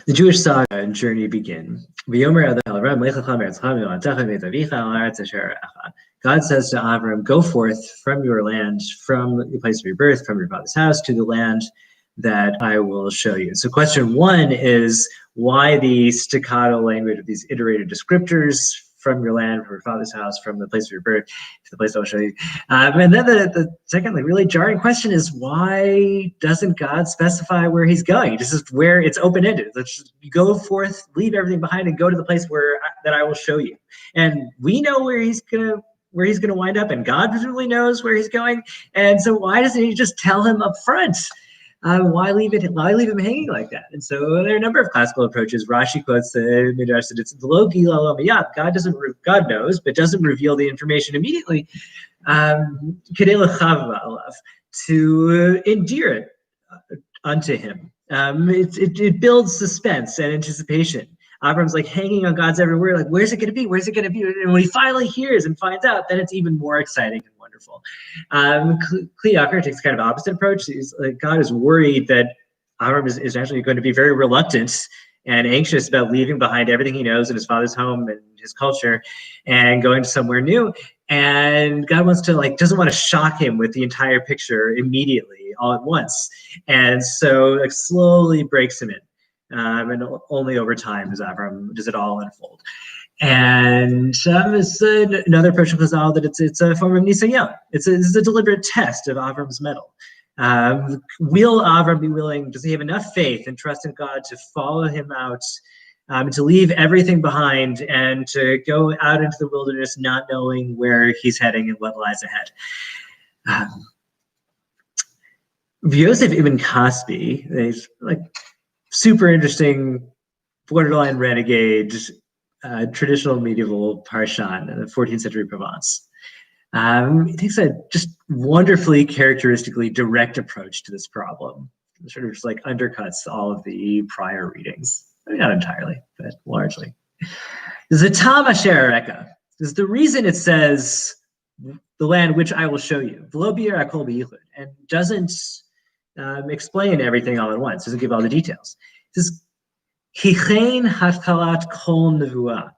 The Jewish saga and journey begin. God says to Avram, go forth from your land, from the place of your birth, from your father's house, to the land that I will show you. So question one is, why the staccato language of these iterated descriptors? From your land, from your father's house, from the place of your birth, to the place I'll show you. And then the second, really jarring question is, why doesn't God specify where he's going? This is where it's open-ended. Let's just go forth, leave everything behind, and go to the place that I will show you. And we know where he's gonna wind up, and God presumably knows where he's going. And so why doesn't he just tell him up front? Why leave him hanging like that? And so there are a number of classical approaches. Rashi quotes the Midrash that it's lo gila lo miyad. God knows, but doesn't reveal the information immediately. To endear it unto him. It builds suspense and anticipation. Avram's like hanging on God's every word, like, where's it going to be? Where's it going to be? And when he finally hears and finds out, then it's even more exciting and wonderful. Kli Yakar takes kind of opposite approach. He's like, God is worried that Avram is actually going to be very reluctant and anxious about leaving behind everything he knows in his father's home and his culture and going to somewhere new. And God doesn't want to shock him with the entire picture immediately all at once. And so slowly breaks him in. And only over time does it all unfold. And it's another approach of Chazal that it's a form of nisayon. It's a deliberate test of Avram's mettle. Will Avram be willing? Does he have enough faith and trust in God to follow him out, to leave everything behind, and to go out into the wilderness, not knowing where he's heading and what lies ahead? Yosef ibn Kasbi, he's like super interesting, borderline renegade, traditional medieval parshan in the 14th century Provence. He takes a just wonderfully characteristically direct approach to this problem. It sort of just undercuts all of the prior readings. I mean, not entirely, but largely. Zatam asher eka. This is the reason it says the land which I will show you. And doesn't explain everything all at once. Doesn't give all the details. It says hichein hatkalat kol nevuah. It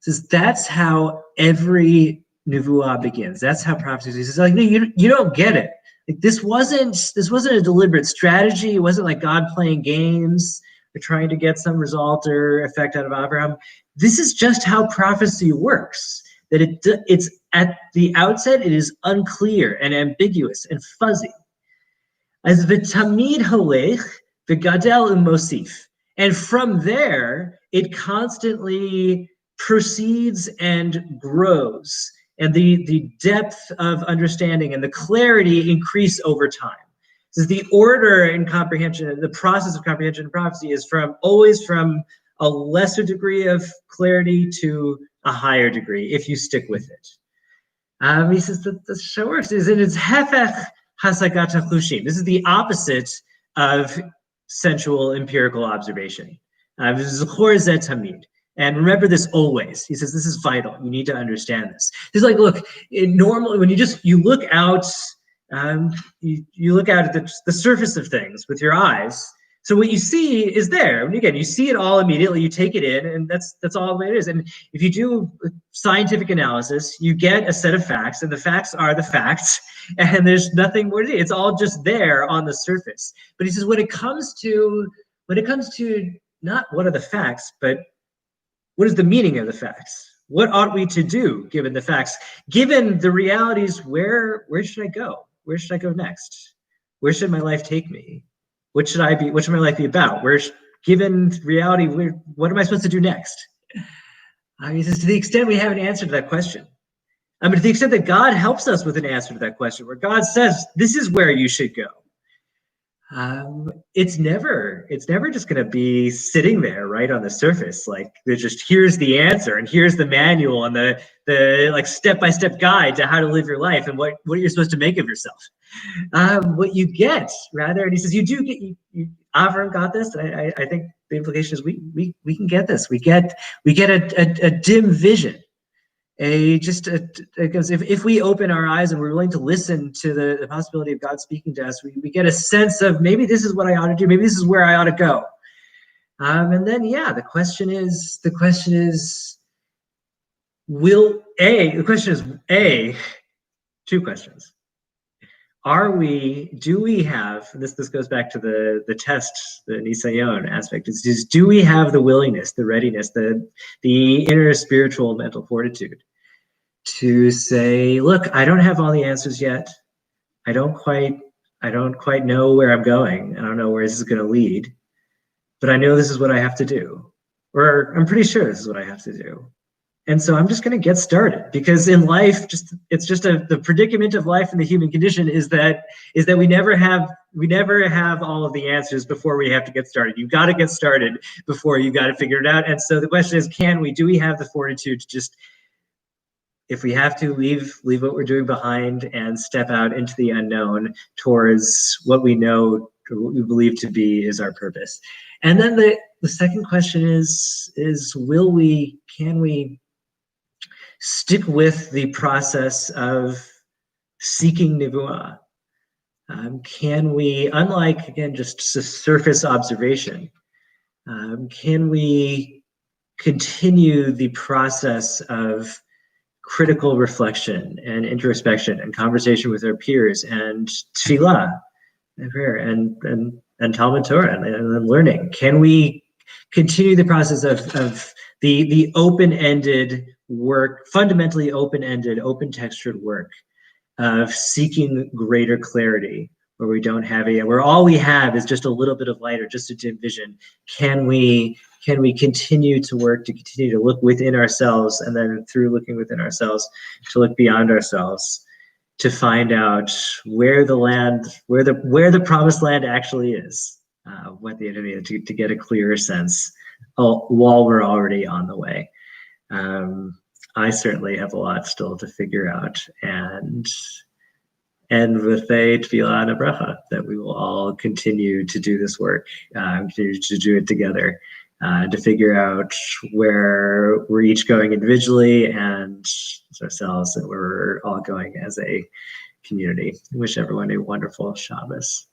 says that's how every nevuah begins. That's how prophecy is. It's like, no, you don't get it. Like this wasn't a deliberate strategy. It wasn't like God playing games or trying to get some result or effect out of Abraham. This is just how prophecy works. That it's at the outset, it is unclear and ambiguous and fuzzy. As v'tamid halech v'gadel u'mosif. And from there, it constantly proceeds and grows. And the depth of understanding and the clarity increase over time. This is the order in comprehension, the process of comprehension and prophecy is always from a lesser degree of clarity to a higher degree, if you stick with it. He says that the show works is it's hefech hasagat hachushim. This is the opposite of sensual empirical observation. Zechor zeh tamid. And remember this always. He says this is vital. You need to understand this. He's like, look, normally when you look out, you look out at the surface of things with your eyes. So what you see is there. And again, you see it all immediately. You take it in, and that's all it is. And if you do scientific analysis, you get a set of facts, and the facts are the facts, and there's nothing more to do. It's all just there on the surface. But he says when it comes to not what are the facts, but what is the meaning of the facts? What ought we to do given the facts? Given the realities, where should I go? Where should I go next? Where should my life take me? What should my life be about? Given reality, what am I supposed to do next? He says, to the extent we have an answer to that question. To the extent that God helps us with an answer to that question, where God says, this is where you should go. It's never just going to be sitting there right on the surface. Like there's just, here's the answer and here's the manual and the like step-by-step guide to how to live your life and what you're supposed to make of yourself. What you get rather, and he says, Avram got this. And I think the implication is we can get this. We get a dim vision. Because if we open our eyes and we're willing to listen to the possibility of God speaking to us, we get a sense of maybe this is what I ought to do. Maybe this is where I ought to go. And then, yeah, the question is, two questions. Do we have, this goes back to the test, the Nisayon aspect, is do we have the willingness, the readiness, the inner spiritual mental fortitude to say, look, I don't have all the answers yet. I don't quite know where I'm going. I don't know where this is going to lead, but I know this is what I have to do, or I'm pretty sure this is what I have to do. And so I'm just going to get started, because in life, it's just the predicament of life and the human condition is that we never have all of the answers before we have to get started. You've got to get started before you got to figure it out. And so the question is, do we have the fortitude to just, if we have to, leave what we're doing behind and step out into the unknown towards what we know, or what we believe to be is our purpose. And then the second question is can we stick with the process of seeking Nevuah? Can we, unlike, again, just surface observation, can we continue the process of critical reflection and introspection and conversation with our peers and tefillah and prayer and Talmud Torah and learning? Can we continue the process of the open-ended work, fundamentally open-ended, open-textured work of seeking greater clarity, where we don't have where all we have is just a little bit of light or just a dim vision? Can we continue to work to continue to look within ourselves, and then through looking within ourselves to look beyond ourselves, to find out where the promised land actually is, what the enemy is, to get a clearer sense while we're already on the way. I certainly have a lot still to figure out, and with a tefillah and a bracha that we will all continue to do this work, continue to do it together, to figure out where we're each going individually and ourselves, and where we're all going as a community. I wish everyone a wonderful Shabbos.